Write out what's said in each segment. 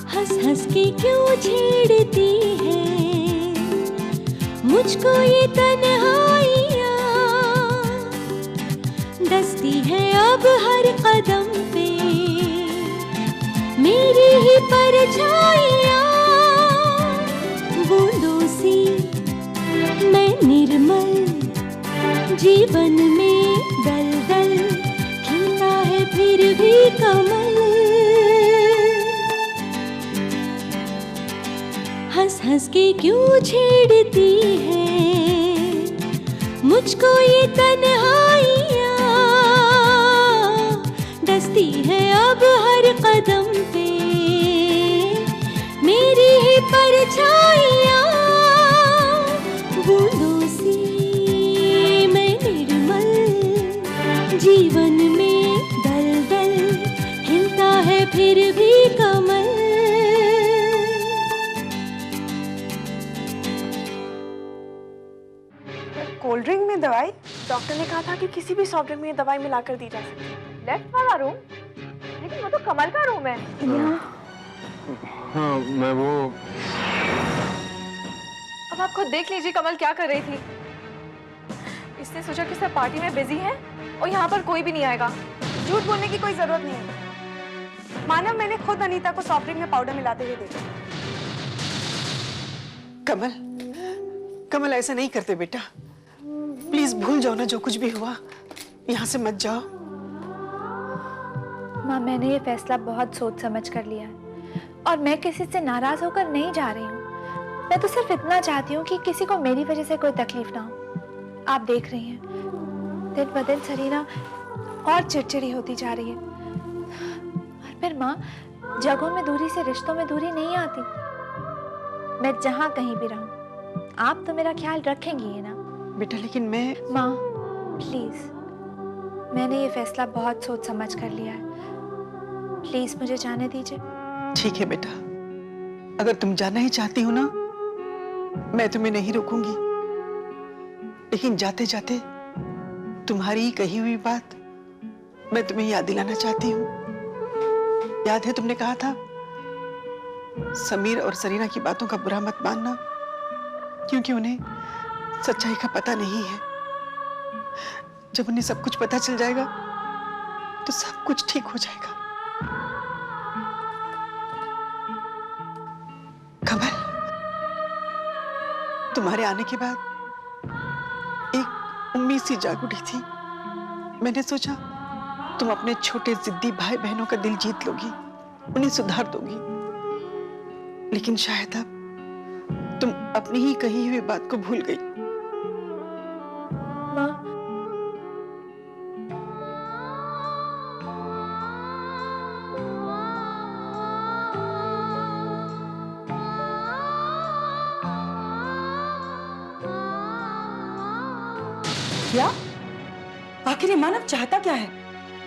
हंस हंस के क्यों छेड़ती है मुझको ये तन्हाइयाँ, डसती है अब हर कदम पे मेरी ही परछाइयाँ। बूंदों सी मैं निर्मल जीवन में दलदल, खिलता है फिर भी कमल। हंस हंस के क्यों छेड़ती है मुझको ये तन्हाइयाँ, डसती है अब हर कदम पे मेरी ही परछाइयाँ। बूंदों सी मैं निर्मल जीवन में दलदल, हिलता है फिर भी कमल। कोल्ड ड्रिंक में दवाई? डॉक्टर ने कहा था कि किसी भी सॉफ्ट ड्रिंक में दवाई मिलाकर दी जा सकती है। लेफ्ट वाला रूम? लेकिन वो तो कमल का रूम है। हाँ, मैं वो। अब आप खुद देख लीजिए कमल क्या कर रही थी। इसने सोचा कि सब पार्टी में बिजी है और यहाँ पर कोई भी नहीं आएगा। झूठ बोलने की कोई जरूरत नहीं है। मानव, मैंने खुद अनीता को सॉफ्ट ड्रिंक में पाउडर मिलाते हुए देखा। कमल, कमल ऐसा नहीं करते बेटा। प्लीज भूल जाओ ना जो कुछ भी हुआ, यहाँ से मत जाओ। माँ, मैंने ये फैसला बहुत सोच समझ कर लिया है और मैं किसी से नाराज होकर नहीं जा रही हूँ। मैं तो सिर्फ इतना चाहती हूँ कि किसी को मेरी वजह से कोई तकलीफ ना हो। आप देख रही हैं दिन ब दिन सरीना और चिड़चिड़ी होती जा रही है। और फिर माँ, जगहों में दूरी से रिश्तों में दूरी नहीं आती। मैं जहाँ कहीं भी रहूँ आप तो मेरा ख्याल रखेंगी ही ना बेटा? लेकिन मैं। माँ प्लीज, मैंने ये फैसला बहुत सोच समझ कर लिया है। प्लीज मुझे जाने दीजिए। ठीक है बेटा, अगर तुम जाना ही चाहती हो ना, मैं तुम्हें नहीं रोकूंगी। लेकिन जाते जाते तुम्हारी ही कही हुई बात मैं तुम्हें याद दिलाना चाहती हूँ। याद है तुमने कहा था समीर और सरीना की बातों का बुरा मत मानना, क्योंकि उन्हें सच्चाई का पता नहीं है। जब उन्हें सब कुछ पता चल जाएगा तो सब कुछ ठीक हो जाएगा। कमल, तुम्हारे आने के बाद एक उम्मीद सी जाग उठी थी। मैंने सोचा तुम अपने छोटे जिद्दी भाई बहनों का दिल जीत लोगी, उन्हें सुधार दोगी। लेकिन शायद अब तुम अपनी ही कही हुई बात को भूल गई। माँ, क्या? आखिर ये मानव चाहता क्या है?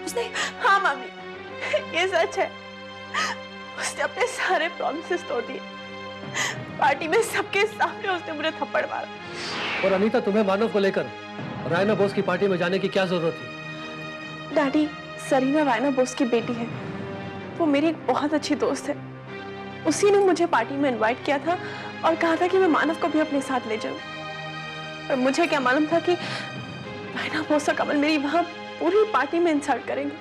उसने। हाँ मामी, ये सच है। उसने अपने सारे प्रॉमिसेस तोड़ दिए। पार्टी में सबके सामने उसने मुझे थप्पड़ मारा। और अनीता, तुम्हें मानव को लेकर रायना बोस की पार्टी में जाने की क्या जरूरत थी? डैडी, सरीना रायना बोस की बेटी है। वो मेरी एक बहुत अच्छी दोस्त है। उसी ने मुझे पार्टी में इनवाइट किया था और कहा था कि मैं मानव को भी अपने साथ ले जाऊं। और मुझे क्या मालूम था कि रायना बोस और कमल मेरी वहां पूरी पार्टी में इंसल्ट करेंगे।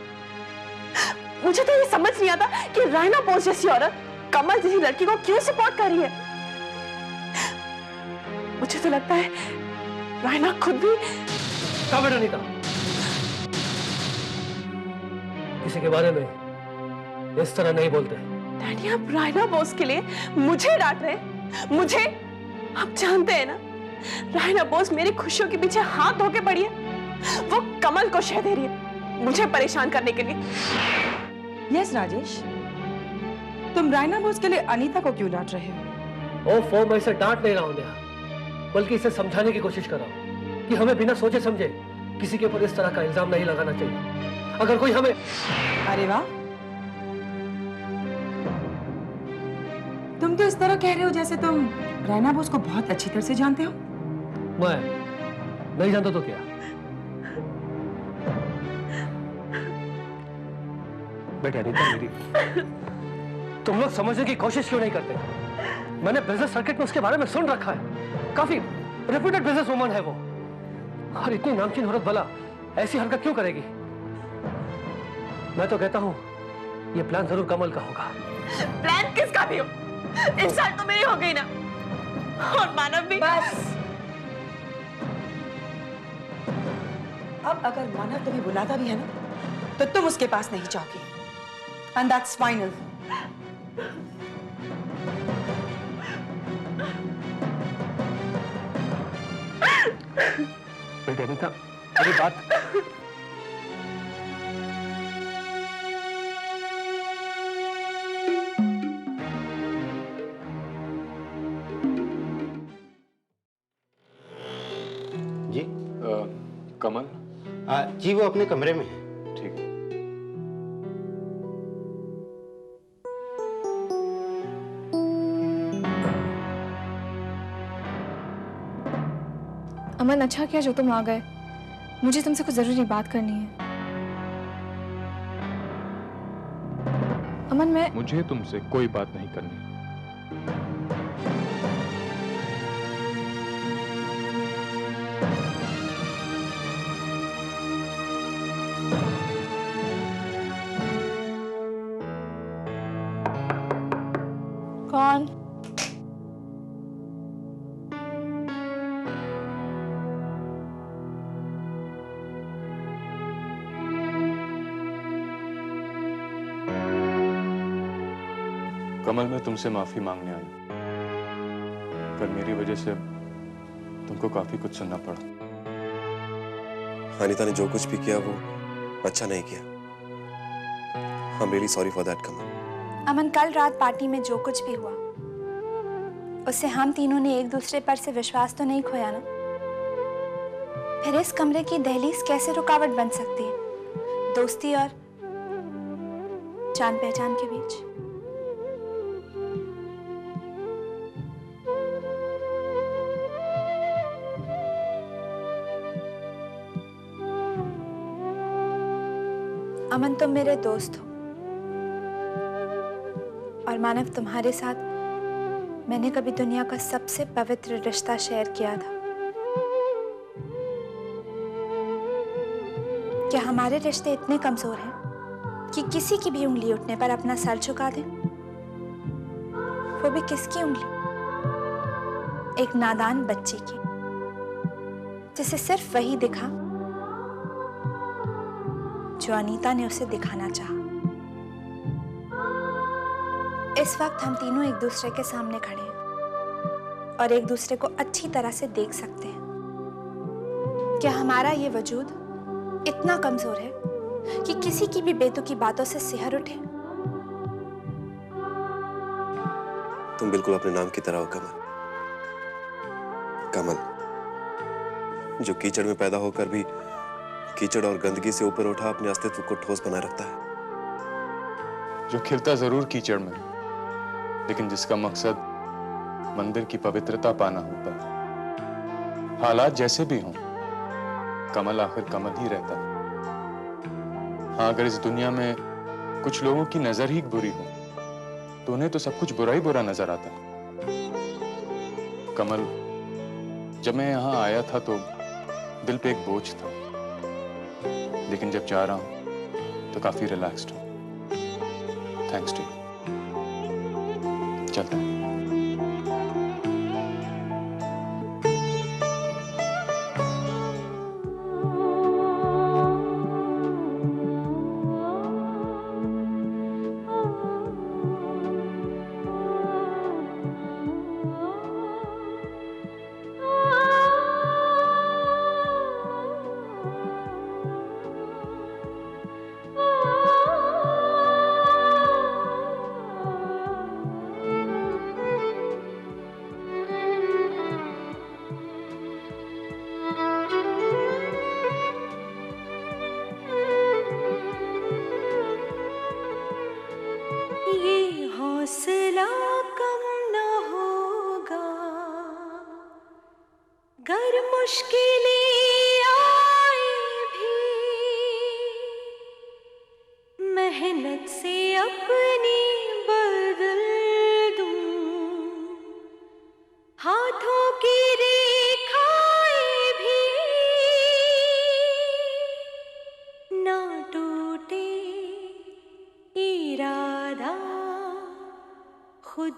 मुझे तो ये समझ नहीं आता कि रायना बोस जैसी औरत कमल जैसी लड़की को क्यों सपोर्ट कर रही है। मुझे तो लगता है रायना खुद भी। कब है अनीता? किसी के बारे में इस तरह नहीं बोलते। डैडी, आप रायना बोस के लिए मुझे डांट रहे हैं? मुझे? आप जानते हैं ना, रायना बोस मेरी खुशियों के पीछे हाथ धो के पड़ी है। वो कमल को शह दे रही है मुझे परेशान करने के लिए। यस राजेश, तुम रायना बोस के लिए अनीता को क्यों डांट रहे हो? ओफो, मैं इसे डांट नहीं रहा हूं नेहा, बल्कि इसे समझाने की कोशिश कर रहा हूं कि हमें बिना सोचे समझे किसी के ऊपर इस तरह का इल्जाम नहीं लगाना चाहिए। अगर कोई हमें। अरे वाह, तुम तो इस तरह कह रहे हो जैसे तुम रायना बोस को बहुत अच्छी तरह से जानते हो। मैं नहीं जानता तो क्या? बेटे अनीता मेरी, तुम लोग समझने की कोशिश क्यों नहीं करते? मैंने बिजनेस सर्किट में उसके बारे में सुन रखा है, काफी रेप्यूटेड बिजनेस वुमन है वो, और इतनी नामचीन औरत भला ऐसी हरकत क्यों करेगी? मैं तो कहता हूं ये प्लान जरूर कमल का होगा। प्लान किसका भी हो, इंसान तो मेरी हो गई ना, और मानव भी। बस अब अगर मानव तुम्हें बुलाता भी है ना, तो तुम उसके पास नहीं जाओगी, एंड दैट्स फाइनल। बेटे अनीता मेरी बात, जी कमल? जी वो अपने कमरे में है। ठीक है। अमन, अच्छा किया जो तुम आ गए। मुझे तुमसे कुछ जरूरी बात करनी है। अमन, मुझे तुमसे कोई बात नहीं करनी। कौन? कमल, मैं तुमसे माफी मांगने आया। पर मेरी वजह से तुमको काफी कुछ सुनना पड़ा। अनीता ने जो कुछ भी किया वो अच्छा नहीं किया। I'm really sorry for that, कमल। अमन, कल रात पार्टी में जो कुछ भी हुआ उससे हम तीनों ने एक दूसरे पर से विश्वास तो नहीं खोया ना? फिर इस कमरे की दहलीज कैसे रुकावट बन सकती है दोस्ती और जान पहचान के बीच? अमन, तुम मेरे दोस्त हो, और मानव, तुम्हारे साथ मैंने कभी दुनिया का सबसे पवित्र रिश्ता शेयर किया था। क्या हमारे रिश्ते इतने कमजोर हैं कि किसी की भी उंगली उठने पर अपना सर झुका दें? वो भी किसकी उंगली? एक नादान बच्चे की, जिसे सिर्फ वही दिखा जो अनीता ने उसे दिखाना चाहा। इस वक्त हम तीनों एक दूसरे के सामने खड़े हैं और एक दूसरे को अच्छी तरह से देख सकते हैं। क्या हमारा ये वजूद इतना कमजोर है कि किसी की भी बेतुकी बातों से सिहर उठे? तुम बिल्कुल अपने नाम की तरह हो, कमल। कमल जो कीचड़ में पैदा होकर भी कीचड़ और गंदगी से ऊपर उठा अपने अस्तित्व को ठोस बनाए रखता है। जो खिलता जरूर कीचड़ में, लेकिन जिसका मकसद मंदिर की पवित्रता पाना होता है। हालात जैसे भी हों, कमल आखिर कमल ही रहता है। हाँ, अगर इस दुनिया में कुछ लोगों की नजर ही बुरी हो तो उन्हें तो सब कुछ बुरा ही बुरा नजर आता है। कमल, जब मैं यहाँ आया था तो दिल पे एक बोझ था, लेकिन जब जा रहा हूं तो काफी रिलैक्स्ड हूं। Thanks to you. चलता हूं।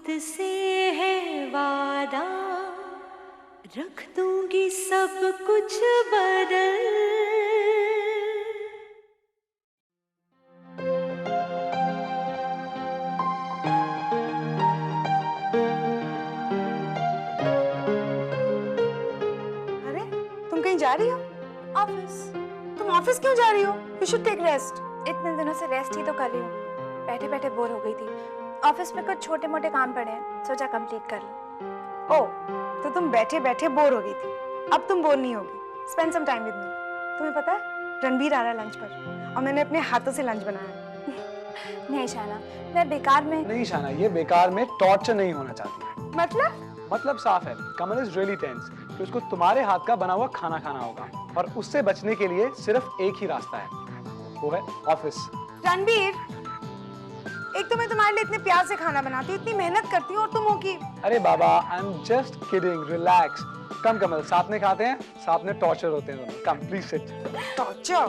खुद से है वादा, रख दूंगी सब कुछ बदल। अरे तुम कहीं जा रही हो? ऑफिस। तुम ऑफिस क्यों जा रही हो? You should take rest. इतने दिनों से रेस्ट ही तो कर रही हूँ, बैठे बैठे बोर हो गई थी। ऑफिस में कुछ छोटे मोटे काम पड़े हैं, सोचा कंप्लीट कर लूं। ओह, तो तुम बैठे बैठे बोर हो गई थी, अब तुम बोर नहीं होगी। Spend some time with me. तुम्हें पता है रणबीर आ रहा है लंच पर, और मैंने अपने हाथों से लंच बनाया है। नहीं शाना, मैं बेकार में। नहीं शाना, ये बेकार में टॉर्चर नहीं होना चाहती। मतलब साफ है, कमल इज रियली टेंस कि उसको तुम्हारे हाथ का बना हुआ खाना खाना होगा, और उससे बचने के लिए सिर्फ एक ही रास्ता है, वो है ऑफिस। रणबीर, एक तो मैं तुम्हारे लिए इतने प्यार से खाना बनाती हूँ, इतनी मेहनत करती हूँ, और तुम हो कि। अरे बाबा, I am just kidding, relax. Come Kamal, साथ में खाते हैं, साथ में टॉर्चर होते हैं दोनों। Come please sit. Torture?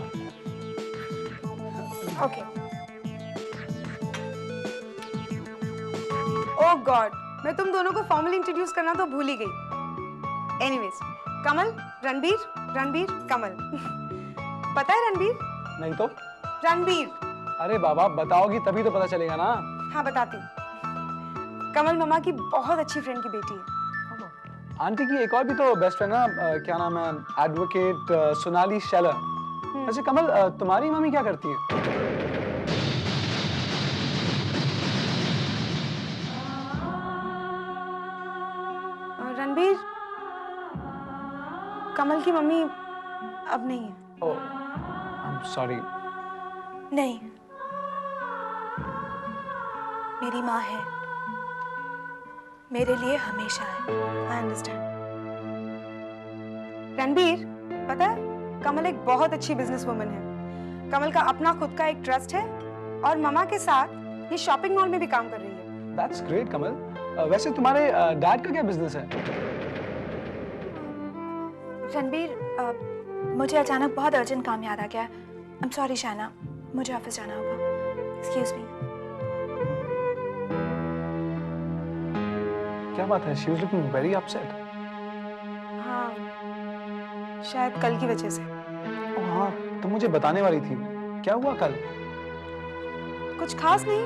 Okay. Oh God, मैं तुम दोनों को फॉर्मली इंट्रोड्यूस करना तो भूल ही गई। एनीवेज, कमल, रणबीर, रणबीर, कमल। पता है रणबीर? नहीं तो? रणबीर। अरे बाबा, बताओगी तभी तो पता चलेगा ना। हाँ बताती हूँ। कमल मामा की बहुत अच्छी फ्रेंड की बेटी है। आंटी की एक और भी तो बेस्ट फ्रेंड है ना, क्या नाम है, एडवोकेट सोनाली शेलर। वैसे कमल, तुम्हारी मम्मी क्या करती है? रणबीर, कमल की मम्मी अब नहीं है। ओह, आई एम सॉरी। नहीं, मेरी माँ है, मेरे लिए हमेशा है। I understand. रणबीर, पता है कमल एक बहुत अच्छी बिजनेस वुमन है। कमल का अपना खुद का एक ट्रस्ट है, और मामा के साथ ये शॉपिंग मॉल में भी काम कर रही है। दैट्स ग्रेट कमल। वैसे तुम्हारे डैड का क्या बिजनेस है? रणबीर, मुझे अचानक बहुत अर्जेंट काम याद आ गया। आई एम सॉरी शाना, मुझे ऑफिस जाना होगा। Excuse me. क्या बात है? She was looking very upset. हाँ, शायद कल की वजह से। ओह हाँ, तुम मुझे बताने वाली थी, क्या हुआ कल? कुछ खास नहीं।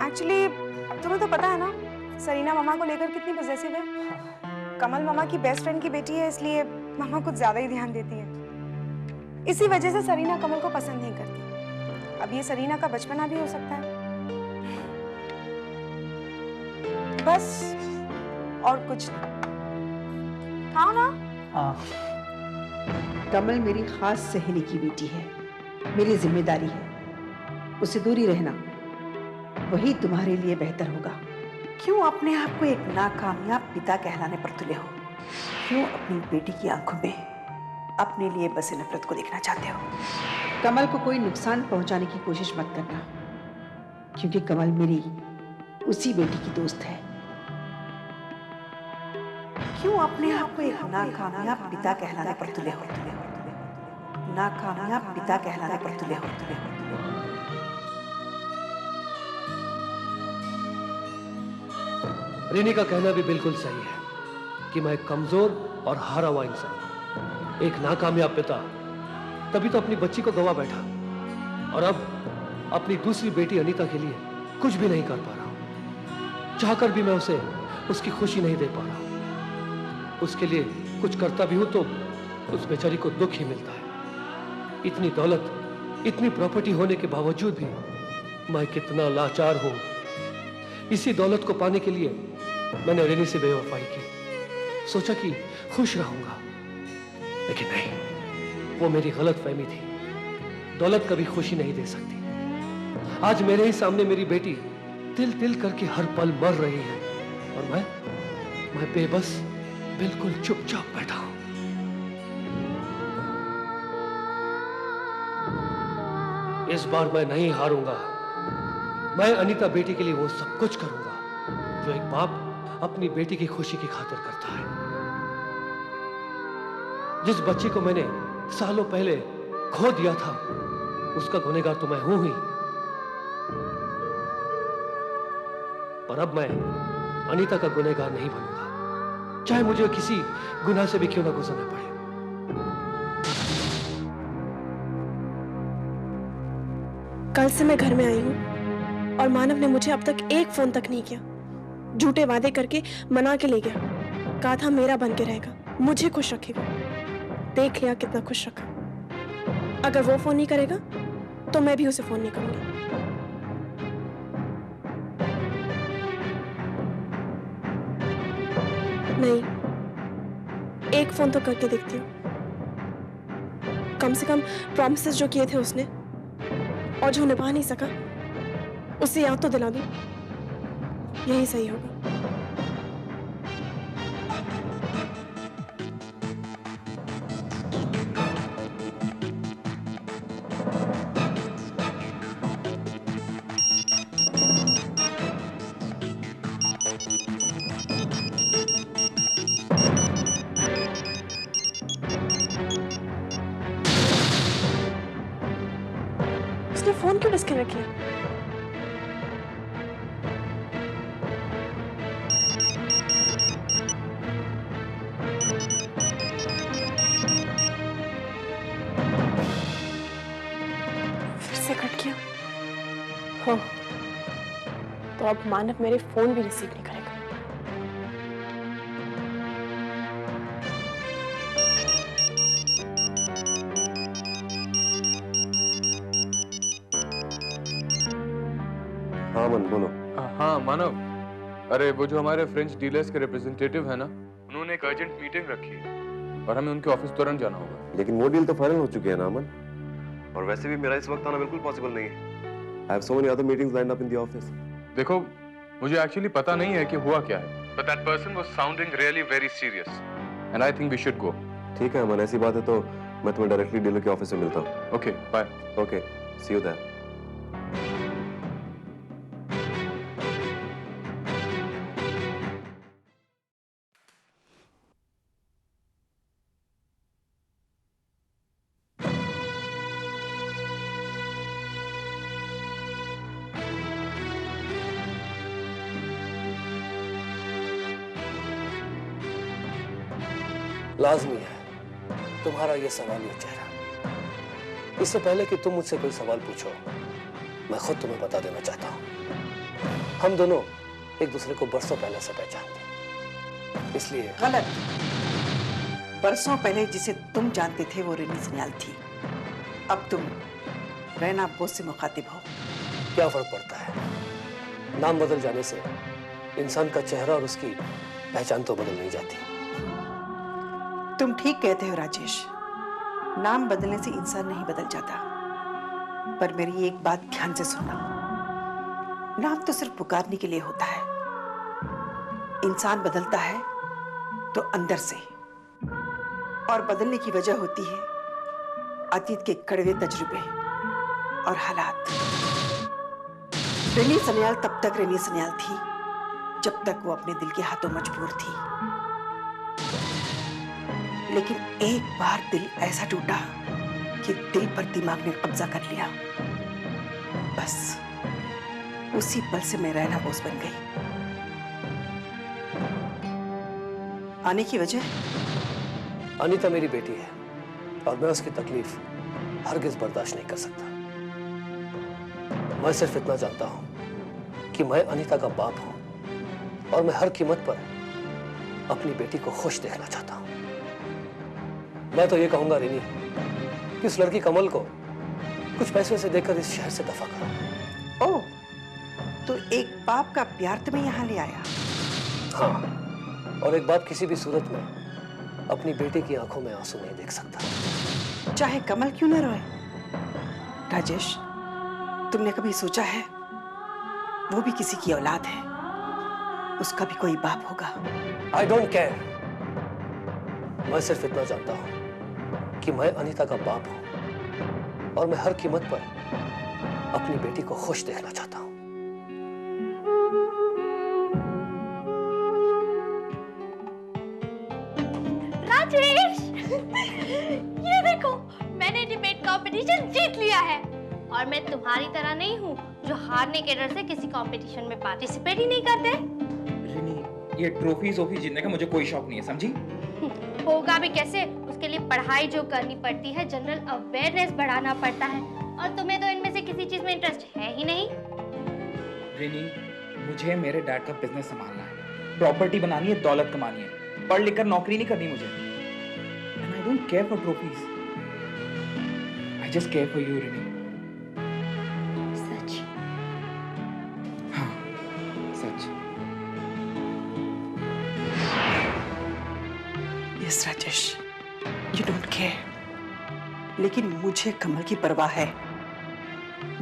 एक्चुअली तुम्हें तो पता है ना, सरीना मामा को लेकर कितनी पॉसेसिव है। कमल मामा की बेस्ट फ्रेंड की बेटी है, इसलिए मामा कुछ ज्यादा ही ध्यान देती है। इसी वजह से सरीना कमल को पसंद नहीं करती। अब ये सरीना का बचपना भी हो सकता है, बस और कुछ नहीं। खाओ ना। हाँ। कमल मेरी खास सहेली की बेटी है, मेरी जिम्मेदारी है। उसे दूरी रहना, वही तुम्हारे लिए बेहतर होगा। क्यों अपने आप को एक नाकामयाब पिता कहलाने पर तुले हो? क्यों अपनी बेटी की आंखों में अपने लिए बसे नफरत को देखना चाहते हो? कमल को कोई नुकसान पहुंचाने की कोशिश मत करना, क्योंकि कमल मेरी उसी बेटी की दोस्त है। क्यों अपने आप को एक नाकामयाब पिता कहलाने पर तुले हो? नाकामयाब पिता कहलाने पर तुले हो। रिनी का कहना भी बिल्कुल सही है कि मैं कमजोर और हारा हुआ इंसान, एक नाकामयाब पिता, तभी तो अपनी बच्ची को गवा बैठा, और अब अपनी दूसरी बेटी अनीता के लिए कुछ भी नहीं कर पा रहा हूं। चाहकर भी मैं उसे उसकी खुशी नहीं दे पा रहा हूं। उसके लिए कुछ करता भी हूं तो उस बेचारी को दुख ही मिलता है। इतनी दौलत, इतनी प्रॉपर्टी होने के बावजूद भी मैं कितना लाचार हूं। इसी दौलत को पाने के लिए मैंने रिनी से बेवफाई की, सोचा कि खुश रहूंगा, लेकिन नहीं, वो मेरी गलतफहमी थी। दौलत कभी खुशी नहीं दे सकती। आज मेरे ही सामने मेरी बेटी तिल तिल करके हर पल मर रही है, और मैं बेबस, बिल्कुल चुपचाप बैठा हूं। इस बार मैं नहीं हारूंगा। मैं अनीता बेटी के लिए वो सब कुछ करूंगा जो एक बाप अपनी बेटी की खुशी की खातिर करता है। जिस बच्ची को मैंने सालों पहले खो दिया था, उसका गुनहगार तो मैं हूं ही। पर अब मैं अनीता का गुनहगार नहीं बनूंगा, चाहे मुझे किसी गुनाह से भी क्यों ना गुजरना पड़े। कल से मैं घर में आई हूँ और मानव ने मुझे अब तक एक फोन तक नहीं किया। झूठे वादे करके मना के ले गया, कहा था मेरा बन के रहेगा, मुझे खुश रखेगा। देख लिया कितना खुश रखा। अगर वो फोन नहीं करेगा तो मैं भी उसे फोन नहीं करूंगी। नहीं, एक फोन तो करके देखती हूँ। कम से कम प्रॉमिसेस जो किए थे उसने और जो निभा नहीं सका उसे याद तो दिला दूं। यही सही होगा। उसने फोन क्यों डिस्कनेक्ट किया? फिर से कट गया। हाँ, तो अब मानव मेरे फोन भी रिसीव नहीं करेगा। हाँ मन बोलो। हाँ मानव, अरे वो जो हमारे फ्रेंच डीलर्स के रिप्रेजेंटेटिव है ना, उन्होंने एक अर्जेंट मीटिंग रखी है और हमें उनके ऑफिस तुरंत जाना होगा। लेकिन वो डील तो फाइनल हो चुकी है ना अमन, और वैसे भी मेरा इस वक्त आना बिल्कुल पॉसिबल नहीं है। I have so many other meetings lined up in the office. देखो, मुझे एक्चुअली पता नहीं है कि हुआ क्या है, but that person was sounding really very serious, and I think we should go. ठीक है अमन, ऐसी बात है तो मैं तुम्हें डायरेक्टली डीलर के ऑफिस में मिलता हूँ। Okay, bye. Okay, see you there. लाजमी है तुम्हारा ये सवालिया चेहरा। इससे पहले कि तुम मुझसे कोई सवाल पूछो, मैं खुद तुम्हें बता देना चाहता हूँ, हम दोनों एक दूसरे को बरसों पहले से पहचानते, इसलिए। गलत। बरसों पहले जिसे तुम जानते थे वो रेनी सन्याल थी, अब तुम रैना बोस से मुखातिब हो। क्या फर्क पड़ता है? नाम बदल जाने से इंसान का चेहरा और उसकी पहचान तो बदल नहीं जाती। तुम ठीक कहते हो राजेश, नाम बदलने से इंसान नहीं बदल जाता, पर मेरी एक बात ध्यान से सुनना। नाम तो सिर्फ पुकारने के लिए होता है, इंसान बदलता है तो अंदर से, और बदलने की वजह होती है अतीत के कड़वे तजुर्बे और हालात। रेनी सन्याल तब तक रेनी सन्याल थी जब तक वो अपने दिल के हाथों मजबूर थी, लेकिन एक बार दिल ऐसा टूटा कि दिल पर दिमाग ने कब्जा कर लिया। बस उसी पल से मैं रैना बोस बन गई। आने की वजह? अनीता मेरी बेटी है और मैं उसकी तकलीफ हरगिज बर्दाश्त नहीं कर सकता। मैं सिर्फ इतना जानता हूं कि मैं अनीता का बाप हूं और मैं हर कीमत पर अपनी बेटी को खुश देखना चाहता हूं। मैं तो ये कहूंगा रेनी कि उस लड़की कमल को कुछ पैसों से देकर इस शहर से दफा करो। ओह, तो एक बाप का प्यार तुम्हें यहाँ ले आया? हाँ, और एक बाप किसी भी सूरत में अपनी बेटी की आंखों में आंसू नहीं देख सकता, चाहे कमल क्यों न रोए। राजेश, तुमने कभी सोचा है वो भी किसी की औलाद है, उसका भी कोई बाप होगा। I don't care। मैं सिर्फ इतना जानता हूं कि मैं अनीता का बाप हूं और मैं हर कीमत पर अपनी बेटी को खुश देखना चाहता हूं। राजेश, ये देखो, मैंने डिबेट कॉम्पिटिशन जीत लिया है और मैं तुम्हारी तरह नहीं हूँ जो हारने के डर से किसी कंपटीशन में पार्टिसिपेट ही नहीं करते। रिनी, ये ट्रॉफीज वॉफी जीतने का मुझे कोई शौक नहीं है, समझी? होगा भी कैसे, उसके लिए पढ़ाई जो करनी पड़ती है, जनरल अवेयरनेस बढ़ाना पड़ता है, और तुम्हें तो इनमें से किसी चीज में इंटरेस्ट है ही नहीं। रिनी, मुझे मेरे डैड का बिजनेस संभालना है, प्रॉपर्टी बनानी है, दौलत कमानी है, पढ़ लिख कर नौकरी नहीं करनी मुझे। And I don't care for trophies, I just care for you Rini. सच? हाँ, सच। Yes Rajesh, you don't care, लेकिन मुझे कमल की परवाह है।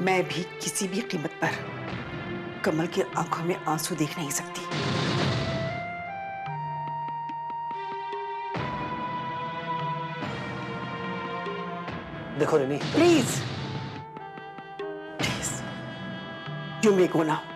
मैं भी किसी भी कीमत पर कमल की आंखों में आंसू देख नहीं सकती। देखो Rini, please please, you may go now.